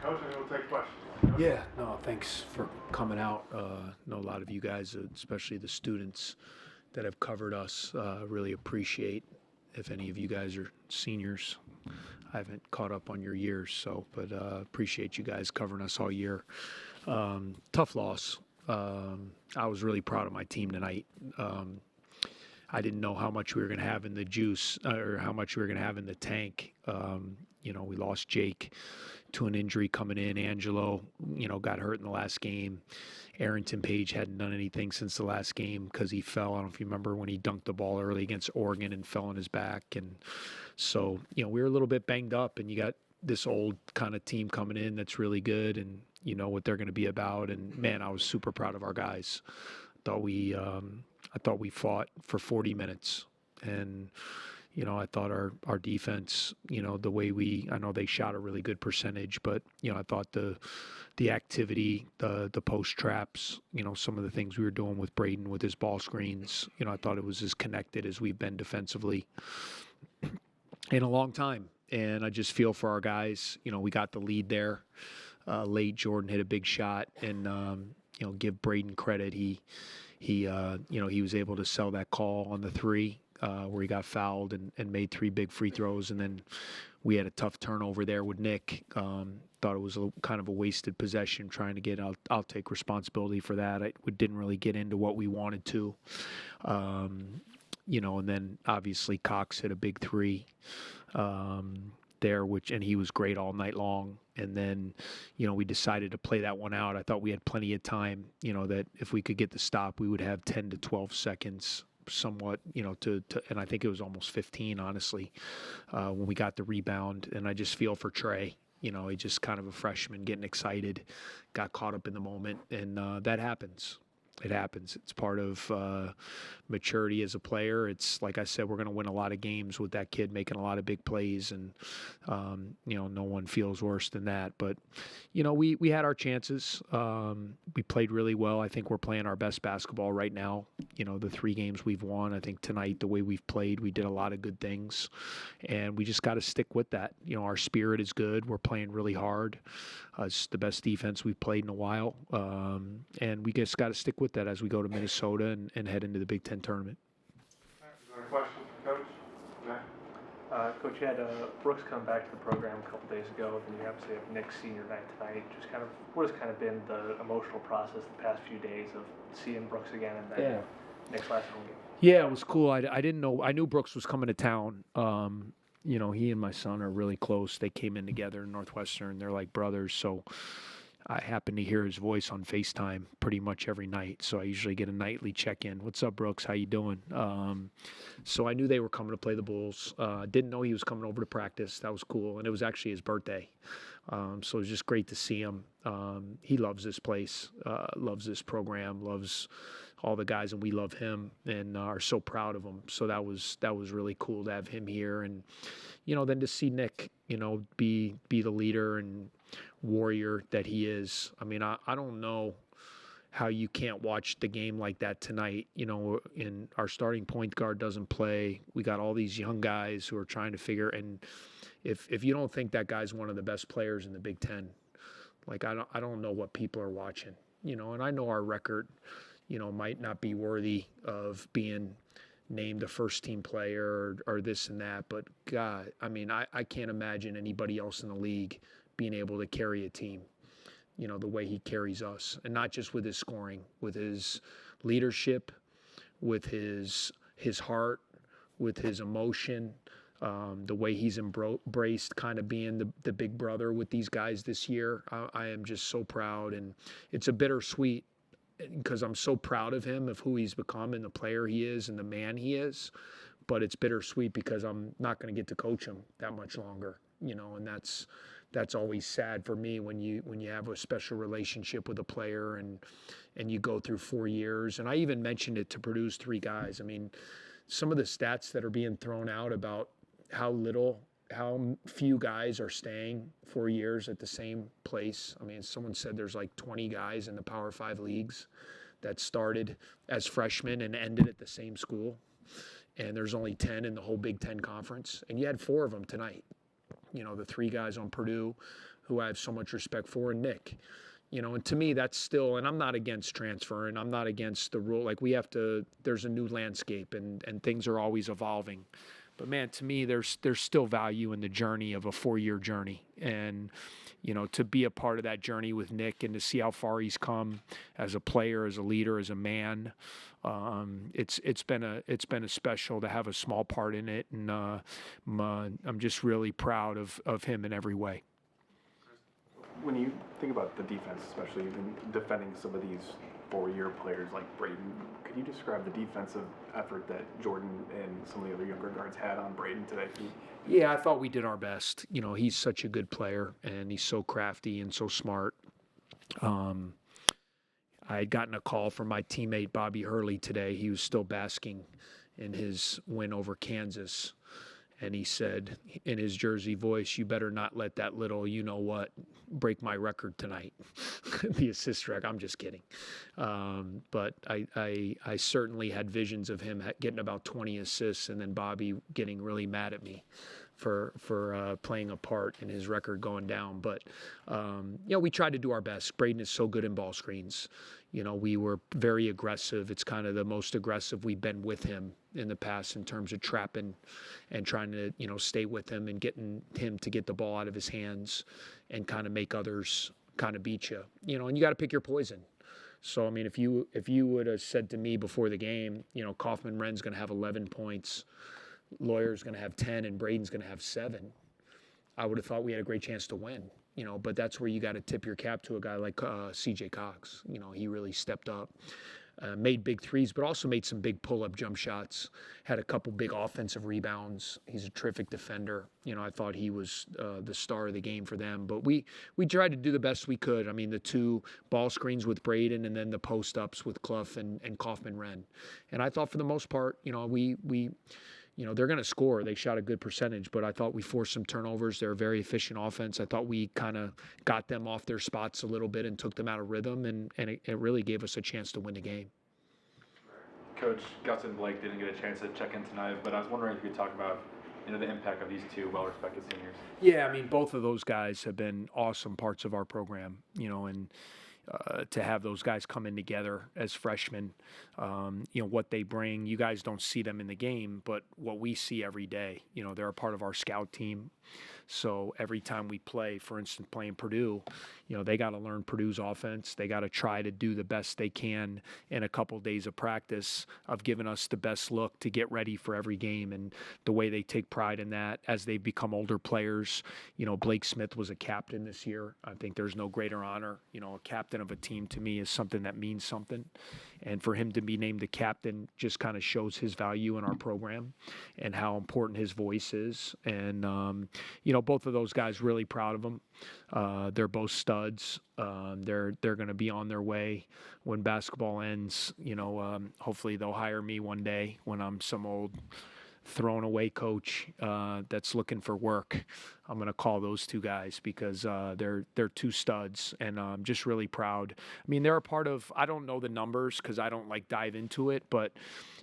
Coach, and we'll take questions. Yeah, no, thanks for coming out. Know a lot of you guys, especially the students that have covered us, really appreciate if any of you guys are seniors. I haven't caught up on your years, but appreciate you guys covering us all year. Tough loss. I was really proud of my team tonight. I didn't know how much we were going to have in the juice or how much we were going to have in the tank. We lost Jake to an injury coming in. Angelo, got hurt in the last game. Arrington Page hadn't done anything since the last game because he fell. I don't know if you remember when he dunked the ball early against Oregon and fell on his back. And so, we were a little bit banged up, and you got this old kind of team coming in that's really good, and you know what they're going to be about. And man, I was super proud of our guys. I thought we fought for 40 minutes, and I thought our defense, the way I know they shot a really good percentage, but I thought the activity, the post traps, some of the things we were doing with Braden with his ball screens, I thought it was as connected as we've been defensively in a long time. And I just feel for our guys. We got the lead there late. Jordan hit a big shot, and give Braden credit. He was able to sell that call on the three where he got fouled and made 3 big free throws. And then we had a tough turnover there with Nick. Thought it was kind of a wasted possession trying to get out. I'll take responsibility for that. We didn't really get into what we wanted to. And then obviously Cox hit a big 3 there, and he was great all night long. And then, we decided to play that one out. I thought we had plenty of time, that if we could get the stop, we would have 10 to 12 seconds somewhat, and I think it was almost 15, honestly, when we got the rebound. And I just feel for Trey. He's just kind of a freshman getting excited, got caught up in the moment, and that happens. It happens. It's part of maturity as a player. It's like I said, we're going to win a lot of games with that kid making a lot of big plays, and no one feels worse than that. But we had our chances. We played really well. I think we're playing our best basketball right now. The 3 games we've won. I think tonight, the way we've played, we did a lot of good things, and we just got to stick with that. Our spirit is good. We're playing really hard. It's the best defense we've played in a while, and we just got to stick with that as we go to Minnesota and head into the Big Ten tournament. Is there a question for Coach? Matt? Coach, you had Brooks come back to the program a couple days ago, and you obviously have Nick's senior night tonight. Just kind of, what has kind of been the emotional process the past few days of seeing Brooks again and then Nick's last home game? Yeah, it was cool. I didn't know. I knew Brooks was coming to town. He and my son are really close. They came in together in Northwestern. They're like brothers. So I happen to hear his voice on FaceTime pretty much every night. So I usually get a nightly check-in. What's up, Brooks? How you doing? So I knew they were coming to play the Bulls. Didn't know he was coming over to practice. That was cool. And it was actually his birthday. So it was just great to see him. He loves this place, loves this program, loves all the guys, and we love him and are so proud of him. So that was really cool to have him here. And, then to see Nick, be the leader and warrior that he is. I mean, I don't know how you can't watch the game like that tonight. And our starting point guard doesn't play. We got all these young guys who are trying to figure. And if you don't think that guy's one of the best players in the Big Ten, like I don't know what people are watching. And I know our record, might not be worthy of being named a first-team player or this and that. But God, I mean, I can't imagine anybody else in the league being able to carry a team, the way he carries us. And not just with his scoring, with his leadership, with his heart, with his emotion, the way he's embraced kind of being the big brother with these guys this year. I am just so proud. And it's a bittersweet because I'm so proud of him, of who he's become and the player he is and the man he is. But it's bittersweet because I'm not going to get to coach him that much longer, and that's always sad for me when you have a special relationship with a player and you go through 4 years. And I even mentioned it to Purdue's 3 guys. I mean, some of the stats that are being thrown out about how few guys are staying 4 years at the same place. I mean, someone said there's like 20 guys in the Power 5 leagues that started as freshmen and ended at the same school. And there's only 10 in the whole Big Ten conference. And you had 4 of them tonight. The 3 guys on Purdue who I have so much respect for, and Nick. And to me, that's still, and I'm not against transfer, and I'm not against the rule. Like, there's a new landscape, and things are always evolving. But man, to me, there's still value in the journey of a 4-year journey, and to be a part of that journey with Nick and to see how far he's come as a player, as a leader, as a man. It's been a special to have a small part in it, and I'm just really proud of him in every way. When you think about the defense, especially you've been defending some of these 4-year players like Braden, could you describe the defensive effort that Jordan and some of the other younger guards had on Braden today? Yeah, I thought we did our best. He's such a good player, and he's so crafty and so smart. I had gotten a call from my teammate Bobby Hurley today. He was still basking in his win over Kansas. And he said in his Jersey voice, "You better not let that little you-know-what break my record tonight." The assist record. I'm just kidding. But I certainly had visions of him getting about 20 assists, and then Bobby getting really mad at me for playing a part in his record going down. But, we tried to do our best. Braden is so good in ball screens. We were very aggressive. It's kind of the most aggressive we've been with him in the past in terms of trapping and trying to, stay with him and getting him to get the ball out of his hands and kind of make others kind of beat you. And you got to pick your poison. So, I mean, if you would have said to me before the game, Kaufman-Wren's going to have 11 points, Lawyer's going to have 10, and Braden's going to have 7, I would have thought we had a great chance to win. But that's where you got to tip your cap to a guy like C.J. Cox. He really stepped up, made big threes, but also made some big pull-up jump shots, had a couple big offensive rebounds. He's a terrific defender. I thought he was the star of the game for them. But we tried to do the best we could. I mean, the 2 ball screens with Braden and then the post-ups with Clough and Kaufman-Wren. And I thought for the most part, they're going to score. They shot a good percentage, but I thought we forced some turnovers. They're a very efficient offense. I thought we kind of got them off their spots a little bit and took them out of rhythm, and it really gave us a chance to win the game. Coach, Gus and Blake didn't get a chance to check in tonight, but I was wondering if you could talk about the impact of these 2 well-respected seniors. Yeah, I mean, both of those guys have been awesome parts of our program, and to have those guys come in together as freshmen, what they bring. You guys don't see them in the game, but what we see every day, they're a part of our scout team. So every time we play, for instance, playing Purdue, they got to learn Purdue's offense. They got to try to do the best they can in a couple days of practice of giving us the best look to get ready for every game. And the way they take pride in that as they become older players. Blake Smith was a captain this year. I think there's no greater honor. A captain of a team to me is something that means something. And for him to be named the captain just kind of shows his value in our program and how important his voice is. And, both of those guys, really proud of them. They're both studs. They're going to be on their way when basketball ends. Hopefully they'll hire me one day when I'm some old thrown away coach that's looking for work. I'm going to call those 2 guys because they're 2 studs, and I'm just really proud. I mean, they're a part of, I don't know the numbers because I don't dive into it, but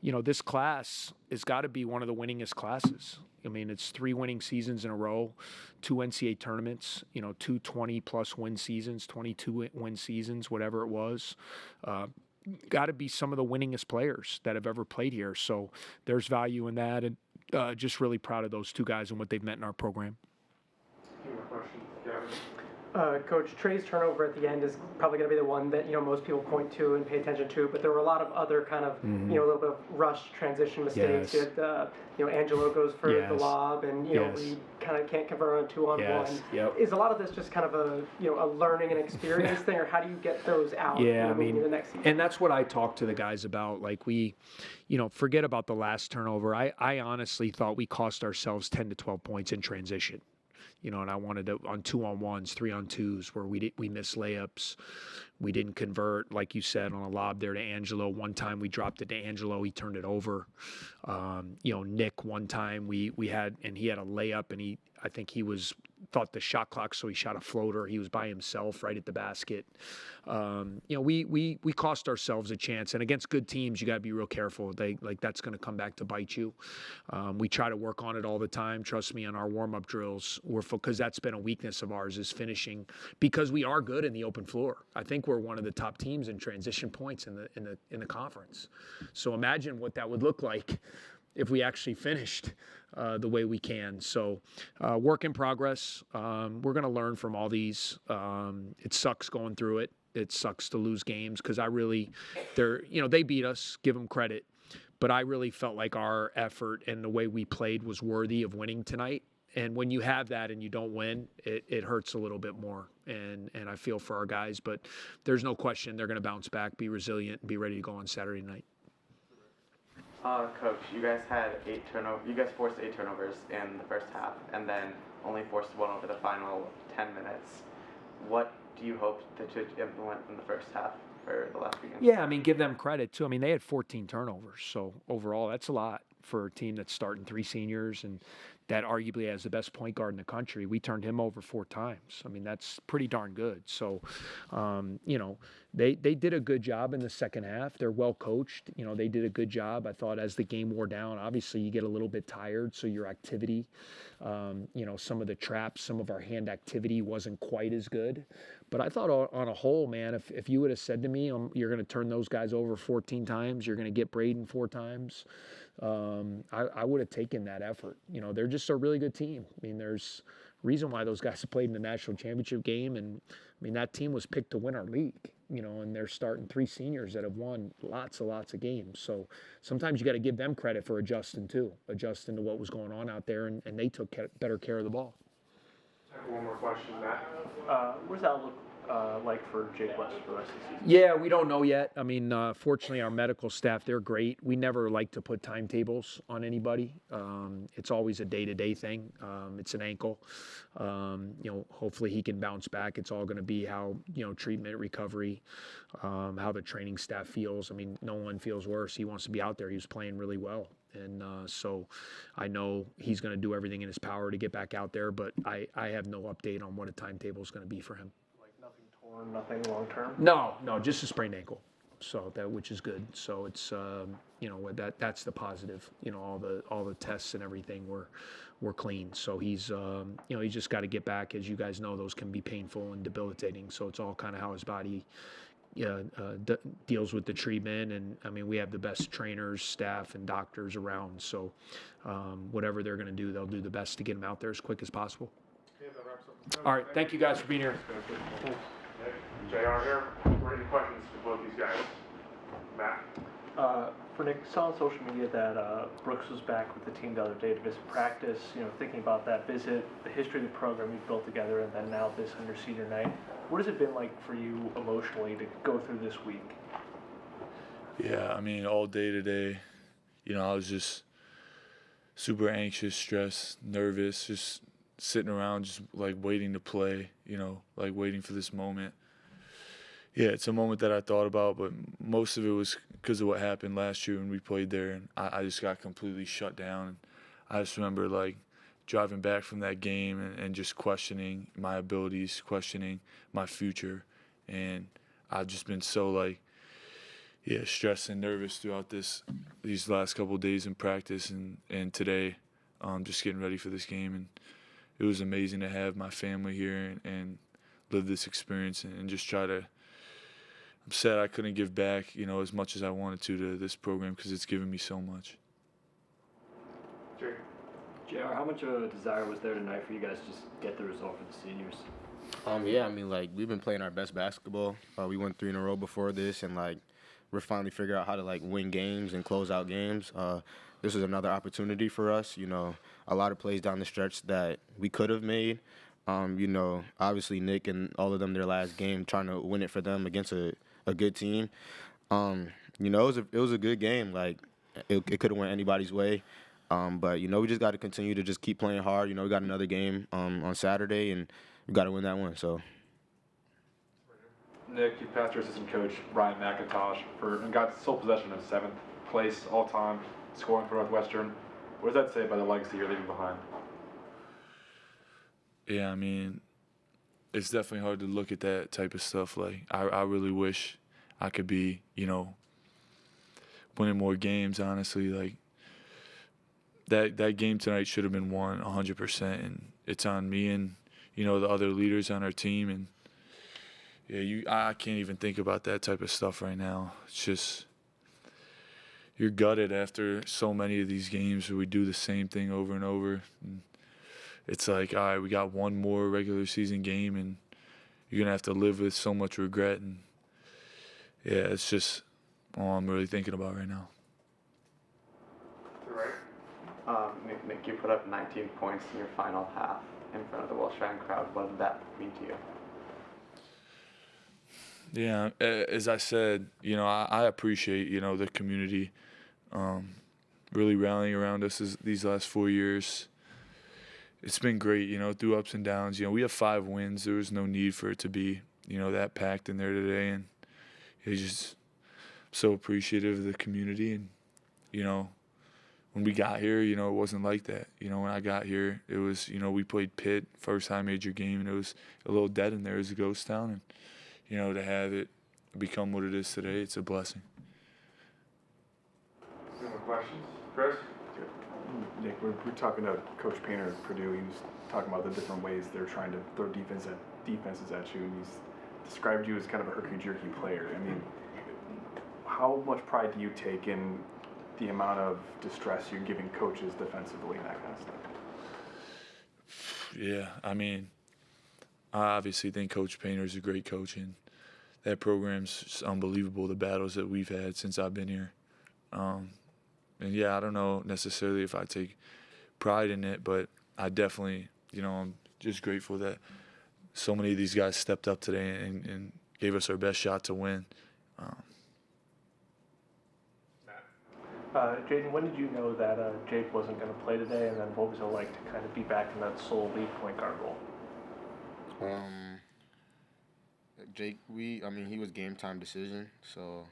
this class has got to be one of the winningest classes. I mean, it's 3 winning seasons in a row, 2 NCAA tournaments, 2 20-plus win seasons, 22 win seasons, whatever it was. Got to be some of the winningest players that have ever played here. So there's value in that, and just really proud of those 2 guys and what they've meant in our program. Any more questions? Gavin? Coach, Trey's turnover at the end is probably going to be the one that most people point to and pay attention to, but there were a lot of other kind of a little bit of rushed transition mistakes. Yes. Angelo goes for Yes. the lob, and Yes. we kind of can't convert on 2-on-1. Yes. Yep. Is a lot of this just kind of a learning and experience thing, or how do you get those out? Yeah, I moving mean, to the next season? and that's what I talk to the guys about. We, forget about the last turnover. I honestly thought we cost ourselves 10 to 12 points in transition. And I wanted to, on 2-on-1s, 3-on-2s, where we missed layups. We didn't convert, like you said, on a lob there to Angelo. One time we dropped it to Angelo. He turned it over. Nick, one time we had, and he had a layup, and I think he was thought the shot clock, so he shot a floater. He was by himself right at the basket. We cost ourselves a chance, and against good teams, you got to be real careful. That's going to come back to bite you. We try to work on it all the time. Trust me, on our warm-up drills, because that's been a weakness of ours is finishing, because we are good in the open floor. I think we're one of the top teams in transition points in the conference. So imagine what that would look like if we actually finished the way we can. So work in progress. We're going to learn from all these. It sucks going through it. It sucks to lose games because they beat us, give them credit. But I really felt like our effort and the way we played was worthy of winning tonight. And when you have that and you don't win, it hurts a little bit more. And I feel for our guys, but there's no question they're going to bounce back, be resilient, and be ready to go on Saturday night. Coach, you guys had 8 turnovers. You guys forced 8 turnovers in the first half, and then only forced 1 over the final 10 minutes. What do you hope to implement in the first half for the last weekend? Yeah, give them credit too. They had 14 turnovers, so overall that's a lot for a team that's starting 3 seniors and that arguably has the best point guard in the country. We turned him over 4 times. That's pretty darn good. So, they did a good job in the second half. They're well coached. They did a good job. I thought as the game wore down, obviously you get a little bit tired, so your activity, some of the traps, some of our hand activity wasn't quite as good. But I thought on a whole, man, if you would have said to me, you're going to turn those guys over 14 times, you're going to get Braden 4 times, I would have taken that effort. They're just a really good team. There's reason why those guys have played in the national championship game, and that team was picked to win our league. And they're starting 3 seniors that have won lots of games. So sometimes you got to give them credit for adjusting to what was going on out there, and they took better care of the ball. One more question, Matt. What does that look like for Jake West for the rest of the season? Yeah, we don't know yet. Fortunately, our medical staff, they're great. We never like to put timetables on anybody. It's always a day-to-day thing. It's an ankle. Hopefully he can bounce back. It's all going to be how, treatment, recovery, how the training staff feels. No one feels worse. He wants to be out there. He was playing really well. And so I know he's going to do everything in his power to get back out there, but I have no update on what a timetable is going to be for him. Nothing torn, nothing long term? No, just a sprained ankle. So which is good. So it's that's the positive. All the tests and everything were clean. So he's he's just got to get back. As you guys know, those can be painful and debilitating. So it's all kind of how his body deals with the treatment. And we have the best trainers, staff, and doctors around. So whatever they're going to do, they'll do the best to get him out there as quick as possible. Okay, that wraps up. All right, thank you guys for being here. JR here. Were any questions for both these guys? Matt? For Nick, saw on social media that Brooks was back with the team the other day to visit practice. Thinking about that visit, the history of the program you've built together, and then now this on your senior night. What has it been like for you emotionally to go through this week? Yeah, all day today, I was just super anxious, stressed, nervous, just sitting around, just waiting to play, waiting for this moment. Yeah, it's a moment that I thought about, but most of it was because of what happened last year when we played there, and I just got completely shut down. I just remember driving back from that game and just questioning my abilities, questioning my future, and I've just been so stressed and nervous throughout these last couple of days in practice and today, just getting ready for this game. And it was amazing to have my family here and live this experience and just try to. I'm sad I couldn't give back, as much as I wanted to this program because it's given me so much. Jake? JR, how much of a desire was there tonight for you guys to just get the result for the seniors? We've been playing our best basketball. We won 3 in a row before this, and we're finally figuring out how to win games and close out games. This is another opportunity for us. A lot of plays down the stretch that we could have made. Obviously Nick and all of them their last game trying to win it for them against a good team. It was a good game. It could have went anybody's way. But we just got to continue to just keep playing hard. We got another game on Saturday, and we got to win that one. So. Nick, you passed your assistant coach, Brian McIntosh, and got sole possession of 7th place all-time scoring for Northwestern. What does that say about the legacy you're leaving behind? Yeah, I mean, it's definitely hard to look at that type of stuff. Like, I really wish I could be, winning more games, honestly. Like, that game tonight should have been won 100%, and it's on me and, the other leaders on our team. And, yeah, I can't even think about that type of stuff right now. It's just you're gutted after so many of these games where we do the same thing over and over. And it's like, all right, we got one more regular season game, and you're going to have to live with so much regret. And, yeah, it's just all I'm really thinking about right now. Nick, you put up 19 points in your final half in front of the Welsh-Ryan crowd. What did that mean to you? Yeah, as I said, I appreciate, the community really rallying around us these last 4 years. It's been great, through ups and downs. We have 5 wins. There was no need for it to be, that packed in there today. And it's just so appreciative of the community. And, when we got here, it wasn't like that. When I got here, it was, we played Pitt, first high major game, and it was a little dead in there. It was a ghost town. And, to have it become what it is today, it's a blessing. Any more questions? Chris? Nick, we're talking to Coach Painter at Purdue. He was talking about the different ways they're trying to throw defenses at you, and he's described you as kind of a herky-jerky player. I mean, how much pride do you take in the amount of distress you're giving coaches defensively and that kind of stuff? Yeah, I mean, I obviously think Coach Painter is a great coach, and that program's just unbelievable, the battles that we've had since I've been here. And, yeah, I don't know necessarily if I take pride in it, but I definitely, I'm just grateful that so many of these guys stepped up today and gave us our best shot to win. Jayden, when did you know that Jake wasn't going to play today, and then what was it like to kind of be back in that sole lead point guard role? Jake, he was game time decision. So,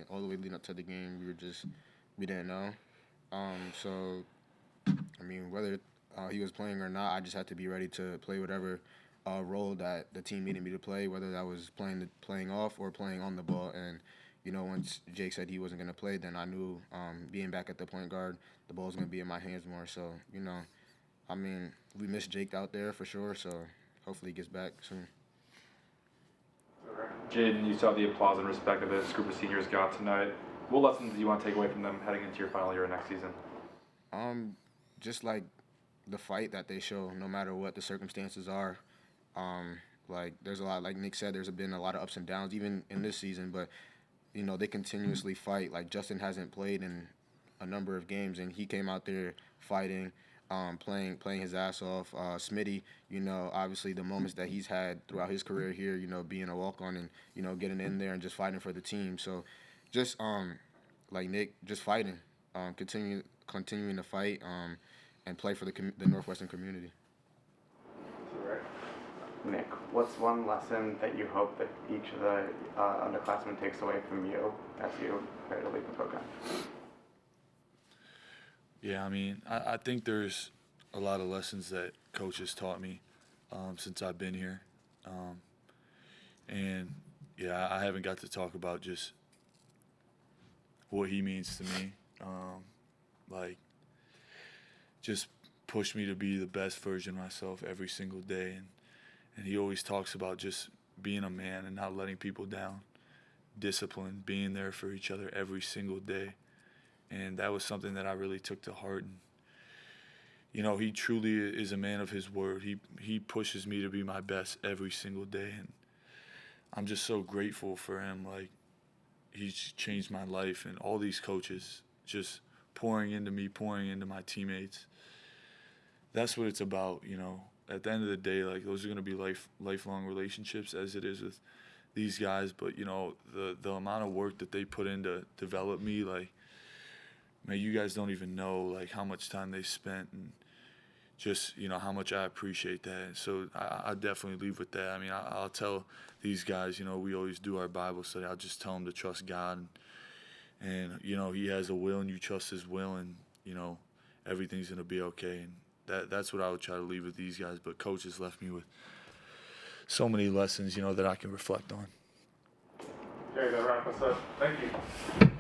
all the way leading up to the game, we didn't know. Whether he was playing or not, I just had to be ready to play whatever role that the team needed me to play, whether that was playing off or playing on the ball. And, once Jake said he wasn't going to play, then I knew being back at the point guard, the ball was going to be in my hands more. So, we missed Jake out there for sure, so hopefully he gets back soon. Jayden, you saw the applause and respect that this group of seniors got tonight. What lessons do you want to take away from them heading into your final year next season? Just like the fight that they show, no matter what the circumstances are. There's a lot, like Nick said, there's been a lot of ups and downs even in this season, but they continuously fight. Like Justin hasn't played in a number of games, and he came out there fighting, playing his ass off. Smitty, obviously the moments that he's had throughout his career here, being a walk-on and, getting in there and just fighting for the team. So just, like Nick, just fighting, continuing to fight and play for the Northwestern community. Nick, what's one lesson that you hope that each of the underclassmen takes away from you as you prepare to leave the program? Yeah, I think there's a lot of lessons that Coach has taught me since I've been here. And, yeah, I haven't got to talk about just what he means to me. Just push me to be the best version of myself every single day. And he always talks about just being a man and not letting people down, discipline, being there for each other every single day. And that was something that I really took to heart. And, he truly is a man of his word. He pushes me to be my best every single day. And I'm just so grateful for him. He's changed my life, and all these coaches just pouring into me, pouring into my teammates. That's what it's about, At the end of the day, those are going to be lifelong relationships, as it is with these guys. But, the amount of work that they put in to develop me, man, you guys don't even know, how much time they spent and just, how much I appreciate that. And so I definitely leave with that. I'll tell these guys, we always do our Bible study. I'll just tell them to trust God. And he has a will, and you trust his will, and, everything's going to be okay. And that's what I would try to leave with these guys. But Coach has left me with so many lessons, that I can reflect on. Okay, that wraps us up. Thank you.